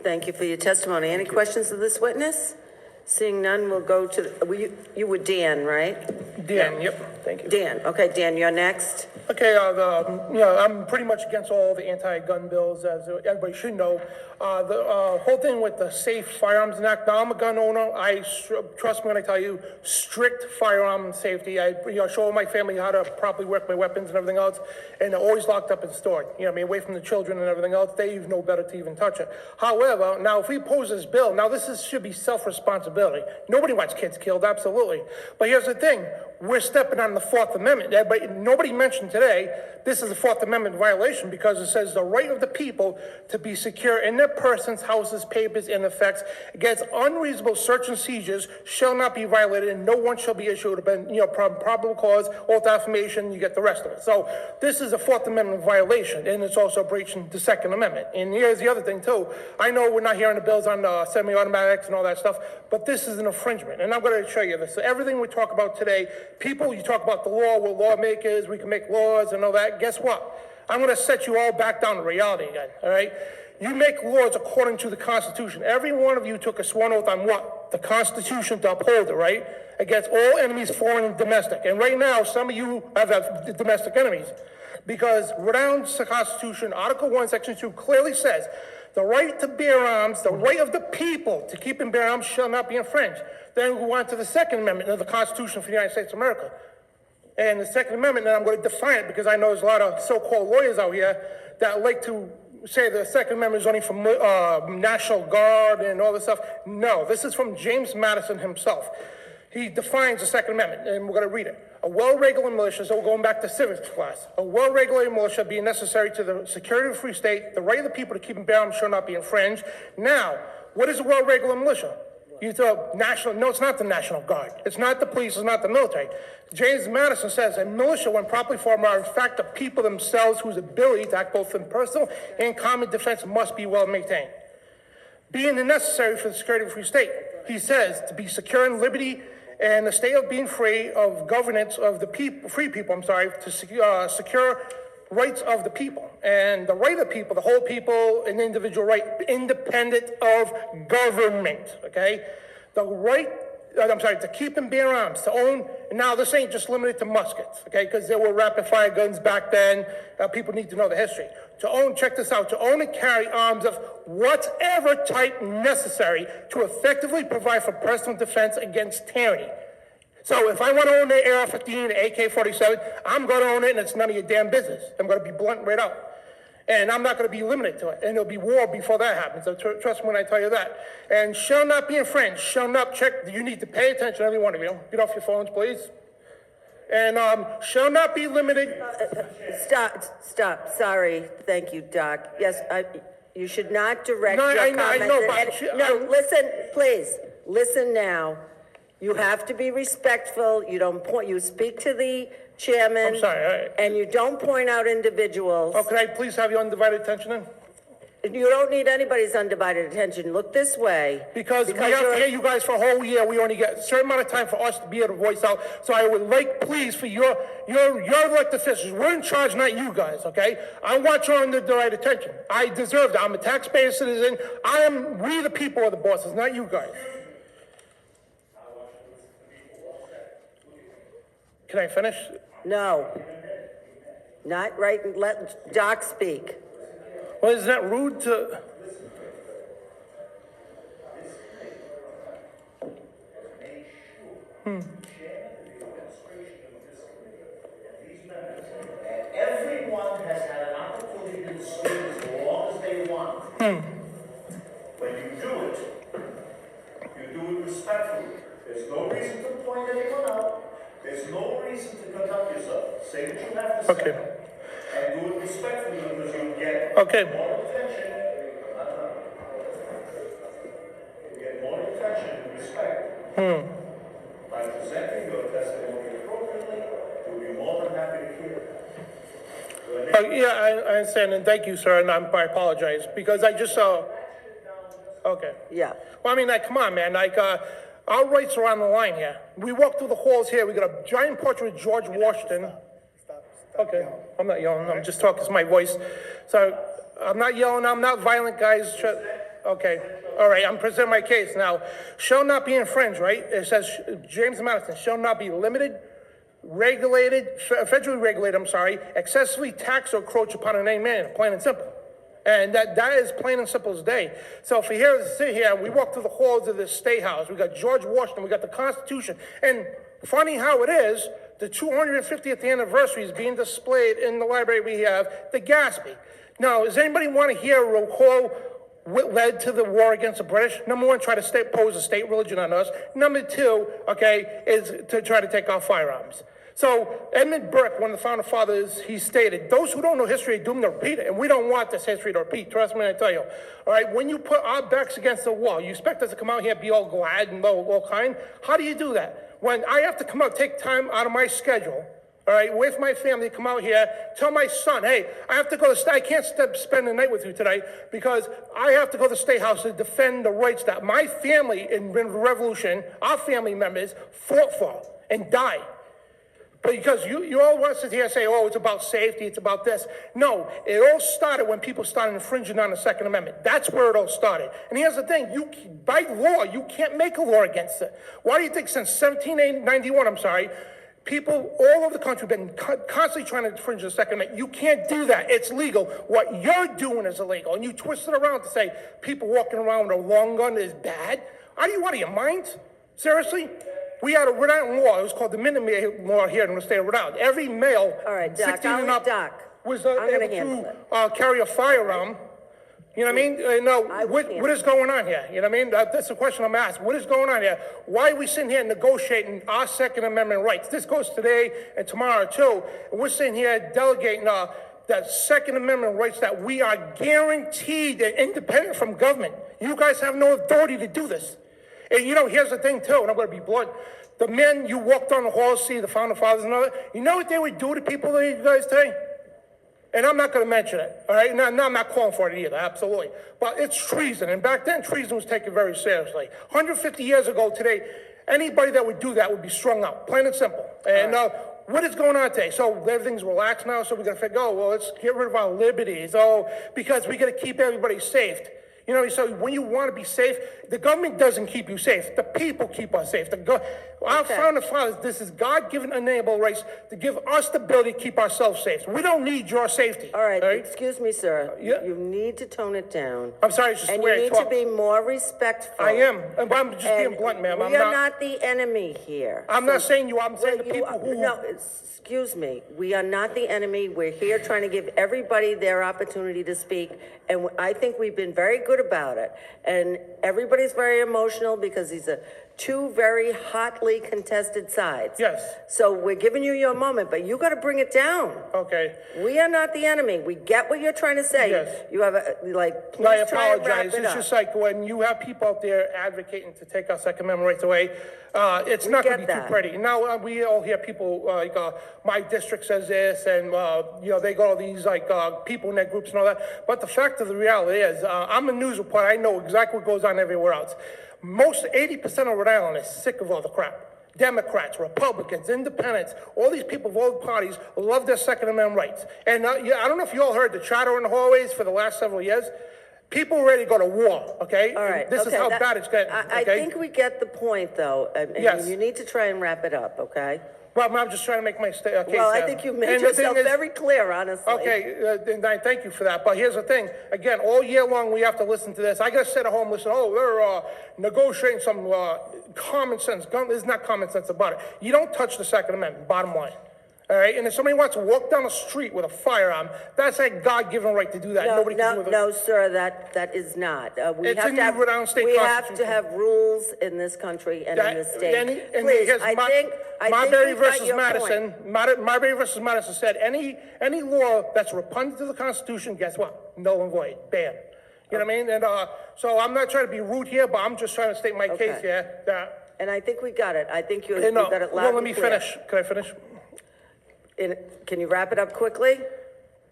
Thank you for your testimony. Any questions of this witness? Seeing none, we'll go to, you were Dan, right? Dan, yep, thank you. Dan, okay, Dan, you're next. Okay, I'm pretty much against all the anti-gun bills, as everybody should know. The whole thing with the Safe Firearms Act. Now, I'm a gun owner. Trust me when I tell you, strict firearm safety. I show my family how to properly work my weapons and everything else, and they're always locked up and stored. Away from the children and everything else. They even know better to even touch it. However, now if we oppose this bill, now should be self-responsibility. Nobody wants kids killed, absolutely. But here's the thing. We're stepping on the Fourth Amendment. But nobody mentioned today, this is a Fourth Amendment violation because it says the right of the people to be secure in their persons, houses, papers, and effects against unreasonable search and seizures shall not be violated, and no one shall be issued probable cause or defamation. You get the rest of it. So this is a Fourth Amendment violation, and it's also breaching the Second Amendment. And here's the other thing too. I know we're not hearing the bills on semi-automatics and all that stuff, but this is an infringement, and I'm going to show you this. So everything we talk about today, people, you talk about the law, we're lawmakers, we can make laws and all that. Guess what? I'm going to set you all back down to reality again, all right? You make laws according to the Constitution. Every one of you took a sworn oath on what? The Constitution to uphold it, right? Against all enemies, foreign and domestic. And right now, some of you have domestic enemies. Because Rhode Island's Constitution, Article 1, Section 2, clearly says, the right to bear arms, the right of the people to keep and bear arms shall not be infringed. Then we go on to the Second Amendment of the Constitution for the United States of America. And the Second Amendment, and I'm going to define it because I know there's a lot of so-called lawyers out here that like to say the Second Amendment is only from National Guard and all this stuff. No, this is from James Madison himself. He defines the Second Amendment, and we're going to read it. A well-regulated militia, so we're going back to civics class. A well-regulated militia being necessary to the security of the free state, the right of the people to keep and bear arms shall not be infringed. Now, what is a well-regulated militia? You throw national, no, it's not the National Guard. It's not the police, it's not the military. James Madison says a militia, when properly formed, are in fact the people themselves whose ability to act both in personal and common defense must be well maintained. Being necessary for the security of the free state, he says, to be secure in liberty and the state of being free of governance of the people, to secure rights of the people. And the right of the people, the whole people, an individual right, independent of government, okay? The right, to keep and bear arms, to own, and now this ain't just limited to muskets, okay? Because there were rapid fire guns back then. People need to know the history. To own, check this out, to own and carry arms of whatever type necessary to effectively provide for personal defense against tyranny. So if I want to own an AR-15, an AK-47, I'm going to own it, and it's none of your damn business. I'm going to be blunt right out. And I'm not going to be limited to it. And there'll be war before that happens. So trust me when I tell you that. And shall not be infringed. Shall not check. You need to pay attention, every one of you. Get off your phones, please. And shall not be limited. Stop. Sorry. Thank you, Doc. Yes, you should not direct No, your I comments. know, but Listen, please. Listen now. You have to be respectful. You don't point. You speak to the chairman. I'm sorry. All right. And you don't point out individuals. Oh, can I please have your undivided attention then? You don't need anybody's undivided attention. Look this way. Because we have to hear you guys for a whole year. We only get a certain amount of time for us to be able to voice out. So I would like, please, for your elected officials, we're in charge, not you guys, okay? I want your undivided attention. I deserve that. I'm a taxpayer citizen. We the people are the bosses, not you guys. Can I finish? No. Not right. Let Doc speak. Well, isn't that rude to... Everyone has had an opportunity to speak as long as they want. When you do it respectfully. There's no reason to point anyone out. There's no reason to conduct yourself. Say what you have to say. Okay. And do it respectfully because you get Okay. more attention. You get more attention and respect. By presenting your testimony appropriately, we'll be more than happy to hear it. Yeah, I understand, and thank you, sir, and I apologize, because I just saw... Okay. Yeah. Well, I mean, come on, man, our rights are on the line here. We walk through the halls here, we got a giant portrait of George Washington. Stop Okay, yelling. I'm not yelling, I'm just talking to my voice. So, I'm not yelling, I'm not violent, guys. Okay, all right, I'm presenting my case now. Shall not be infringed, right? It says, James Madison, shall not be limited, regulated, federally regulated, I'm sorry, excessively taxed or encroach upon in any manner, plain and simple. And that is plain and simple as day. So if you sit here, we walk through the halls of the State House, we got George Washington, we got the Constitution, and funny how it is, the 250th anniversary is being displayed in the library we have, the Gatsby. Now, does anybody want to hear a whole what led to the war against the British? Number one, try to pose a state religion on us. Number two, okay, is to try to take our firearms. So Edmund Burke, one of the founding fathers, he stated, those who don't know history are doomed to repeat it, and we don't want this history to repeat. Trust me when I tell you. All right, when you put our backs against the wall, you expect us to come out here and be all glad and all kind? How do you do that? When I have to come out, take time out of my schedule, all right, with my family, come out here, tell my son, hey, I have to go to I can't spend the night with you today because I have to go to the State House to defend the rights that my family in the Revolution, our family members, fought for and died. But because you all want to sit here and say, oh, it's about safety, it's about this. No, it all started when people started infringing on the Second Amendment. That's where it all started. And here's the thing, by law, you can't make a law against it. Why do you think since 1791, people all over the country have been constantly trying to infringe the Second Amendment? You can't do that. It's legal. What you're doing is illegal. And you twist it around to say people walking around with a long gun is bad. Are you out of your mind? Seriously? We had a Rhode Island law. It was called the Minute law here in the state of Rhode Island. Every male, All right, Doc, 16 and up, was able to carry a firearm. You know what I mean? No, what is going on here? You know what I mean? That's the question I'm asking. What is going on here? Why are we sitting here negotiating our Second Amendment rights? This goes today and tomorrow too. And we're sitting here delegating that Second Amendment rights that we are guaranteed and independent from government. You guys have no authority to do this. And here's the thing too, and I'm going to be blunt. The men you walked on the halls, see the founding fathers and all that, you know what they would do to people that you guys today? And I'm not going to mention it, all right? No, I'm not calling for it either, absolutely. But it's treason, and back then treason was taken very seriously. 150 years ago today, anybody that would do that would be strung up, plain and simple. And what is going on today? So everything's relaxed now, so we're going to figure, well, let's get rid of our liberties, because we got to keep everybody safe. So when you want to be safe, the government doesn't keep you safe. The people keep us safe. Our founding fathers, this is God-given inalienable rights to give us the ability to keep ourselves safe. We don't need your safety. All right, excuse me, sir. Yeah. You need to tone it down. I'm sorry, it's just the way I talk. And you need to be more respectful. I am. I'm just being blunt, ma'am. We are not the enemy here. I'm not saying you. I'm saying the people who... No, excuse me. We are not the enemy. We're here trying to give everybody their opportunity to speak. And I think we've been very good about it. And everybody's very emotional because these are two very hotly contested sides. Yes. So we're giving you your moment, but you got to bring it down. Okay. We are not the enemy. We get what you're trying to say. Yes. You have please I try and wrap apologize. it It's up. just like when you have people out there advocating to take our Second Amendment rights away, it's not going to be too pretty. Now, we all hear people like, my district says this, and, they go to these, people in their groups and all that. But the fact of the reality is, I'm a news reporter. I know exactly what goes on everywhere else. 80% of Rhode Island is sick of all the crap. Democrats, Republicans, Independents, all these people of all the parties love their Second Amendment rights. And I don't know if you all heard the chatter in the hallways for the last several years. People are ready to go to war, okay? All right. This is how bad it's getting, okay? I think we get the point, though. And yes. You need to try and wrap it up, okay? Well, I'm just trying to make my case. Well, I think you made yourself very clear, honestly. Okay, and I thank you for that. But here's the thing. Again, all year long, we have to listen to this. I got to sit at home and listen, they're negotiating some common sense. There's not common sense about it. You don't touch the Second Amendment, bottom line. All right, and if somebody wants to walk down the street with a firearm, that's a God-given right to do that. Nobody can do it. No, sir, that is not. It's in the Rhode Island State We Constitution. have to have rules in this country and in this state. Please, I think Marbury we got versus your Madison. Marbury versus Madison said any law that's repugnant to the Constitution, guess what? Null and void. Bam. You know what I mean? And so I'm not trying to be rude here, but I'm just trying to state my case here. And I think we got it. I think you got it loud and clear. Well, let me finish. Can I finish? Can you wrap it up quickly?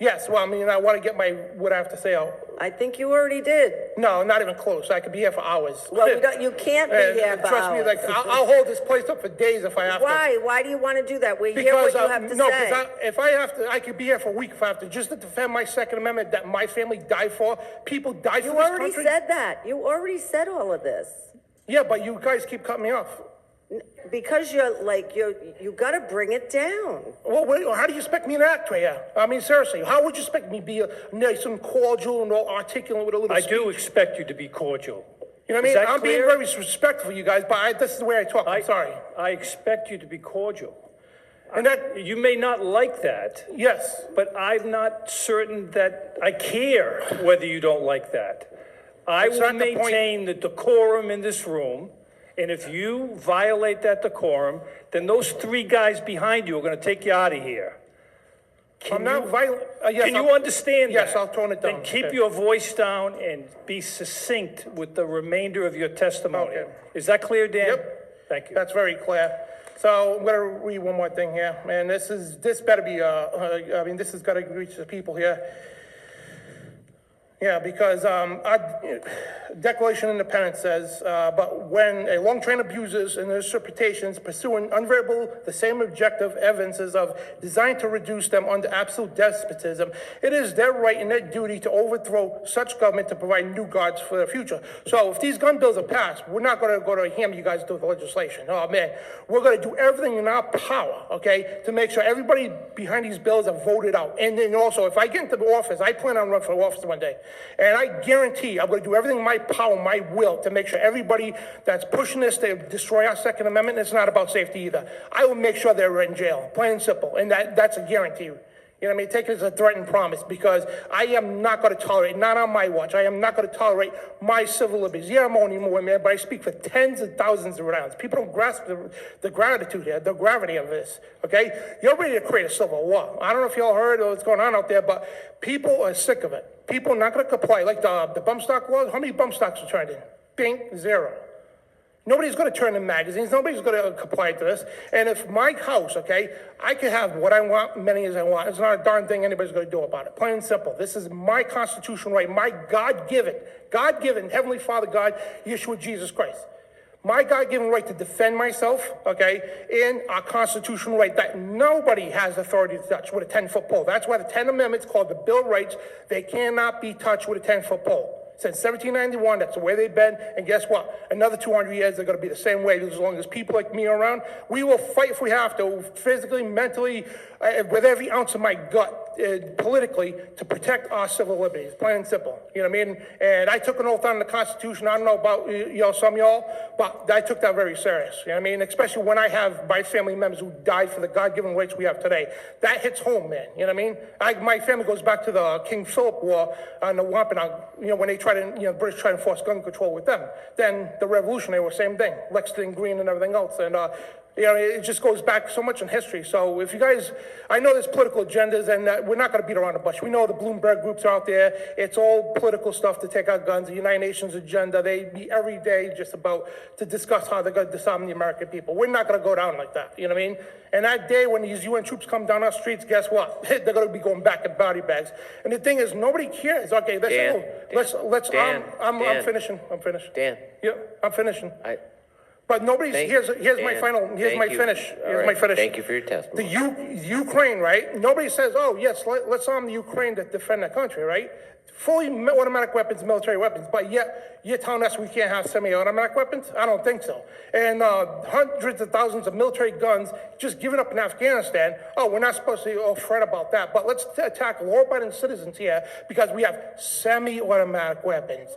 Yes, well, I mean, I want to get what I have to say out. I think you already did. No, not even close. I could be here for hours. Well, you can't be here for Trust me, hours. like, I'll hold this place up for days if I have to. Why? Why do you want to do that? We hear what you have to No, say. because if I have to, I could be here for a week if I have to, just to defend my Second Amendment that my family died for. People died for You this already country. said that. You already said all of this. Yeah, but you guys keep cutting me off. Because you got to bring it down. Well, how do you expect me to act right here? I mean, seriously, how would you expect me to be nice and cordial and all articulate with a little I speech? do expect you to be cordial. You know what I Is mean? that I'm being clear? very respectful, you guys, but this is the way I talk. I'm sorry. I expect you to be cordial. And that, You may not like that, yes. but I'm not certain that I care whether you don't like that. I That's will not the point. maintain the decorum in this room, and if you violate that decorum, then those three guys behind you are going to take you out of here. I'm not violent. Yes, Can you understand that? Yes, I'll tone it down. Then keep Okay. your voice down and be succinct with the remainder of your testimony. Okay. Is that clear, Dan? Yep. Thank you. That's very clear. So I'm gonna read one more thing here, and this better be, I mean, this has gotta reach the people here. Yeah, because our Declaration of Independence says, but when a long train of abuses and interpretations pursuing unveilable the same objective evidences of designed to reduce them under absolute despotism, it is their right and their duty to overthrow such government to provide new guards for the future. So if these gun bills are passed, we're not going to go to hammer you guys to the legislation. Oh man, we're going to do everything in our power, okay, to make sure everybody behind these bills are voted out. And then also, if I get into the office, I plan on running for office one day. And I guarantee I'm going to do everything in my power, my will, to make sure everybody that's pushing this to destroy our Second Amendment, it's not about safety either. I will make sure they're in jail, plain and simple. And that's a guarantee. You know what I mean? Take it as a threatened promise, because I am not going to tolerate, not on my watch, I am not going to tolerate my civil liberties. Yeah, I'm only more man, but I speak for tens of thousands of Rhode Islanders. People don't grasp the gratitude here, the gravity of this, okay? You're ready to create a civil war. I don't know if y'all heard what's going on out there, but people are sick of it. People are not going to comply. Like the bump stock laws, how many bump stocks were turned in? Bing, zero. Nobody's going to turn in magazines. Nobody's going to comply to this. And if my house, okay, I can have what I want, many as I want. It's not a darn thing anybody's going to do about it. Plain and simple. This is my constitutional right, my God-given Heavenly Father God, Yeshua Jesus Christ. My God-given right to defend myself, okay, and our constitutional right that nobody has authority to touch with a 10-foot pole. That's why the 10 Amendments called the Bill of Rights, they cannot be touched with a 10-foot pole. Since 1791, that's the way they've been, and guess what? Another 200 years, they're going to be the same way. As long as people like me are around, we will fight if we have to, physically, mentally, with every ounce of my gut, politically, to protect our civil liberties, plain and simple. You know what I mean? And I took an oath on the Constitution. I don't know about some of y'all, but I took that very serious. You know what I mean? Especially when I have my family members who died for the God-given rights we have today. That hits home, man. You know what I mean? My family goes back to the King Philip War on the Wampanoag, when they tried to, the British tried to enforce gun control with them. Then the Revolutionary was the same thing, Lexington Green and everything else. And, it just goes back so much in history. So if you guys, I know there's political agendas, and we're not going to beat around the bush. We know the Bloomberg groups are out there. It's all political stuff to take our guns. The United Nations agenda, they meet every day just about to discuss how they're going to disarm the American people. We're not going to go down like that. You know what I mean? And that day when these UN troops come down our streets, guess what? They're going to be going back in body bags. And the thing is, nobody cares. Okay, let's. I'm finishing. Dan. Yeah, I'm finishing. But nobody's, here's my final, here's my finish. Here's my finish. Thank you for your testimony. The Ukraine, right? Nobody says, oh, yes, let's arm the Ukraine to defend the country, right? Fully automatic weapons, military weapons, but yet you're telling us we can't have semi-automatic weapons? I don't think so. And hundreds of thousands of military guns just given up in Afghanistan. Oh, we're not supposed to fret about that, but let's attack law-abiding citizens here because we have semi-automatic weapons.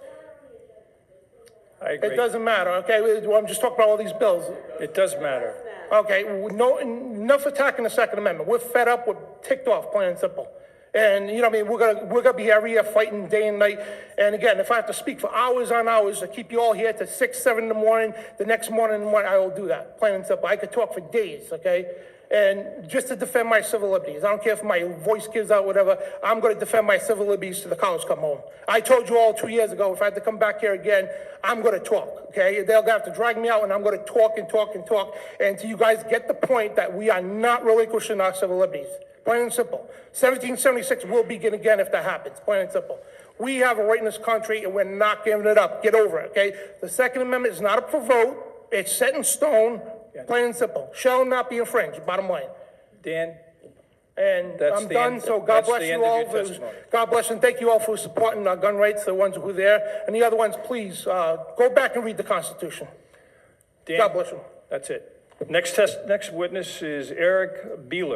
I agree. It doesn't matter, okay? I'm just talking about all these bills. It does matter. Okay, enough attacking the Second Amendment. We're fed up, we're ticked off, plain and simple. And you know what I mean, we're gonna be every year fighting day and night. And again, if I have to speak for hours on hours to keep you all here to 6, 7 in the morning, the next morning I will do that, plain and simple. I could talk for days, okay? And just to defend my civil liberties. I don't care if my voice gives out, whatever. I'm going to defend my civil liberties till the cows come home. I told you all 2 years ago, if I had to come back here again, I'm going to talk, okay? They'll have to drag me out, and I'm going to talk and talk and talk until you guys get the point that we are not relinquishing our civil liberties. plain and simple. 1776 will begin again if that happens, plain and simple. We have a right in this country, and we're not giving it up. Get over it, okay? The Second Amendment is not up for vote. It's set in stone, plain and simple. Shall not be infringed, bottom line. Dan? And That's I'm the done, end- so God that's the bless end you of all. your testimony. God bless and thank you all for supporting our gun rights, the ones who are there. And the other ones, please, go back and read the Constitution. Dan? God bless you. That's it. Next witness is Eric Beeler.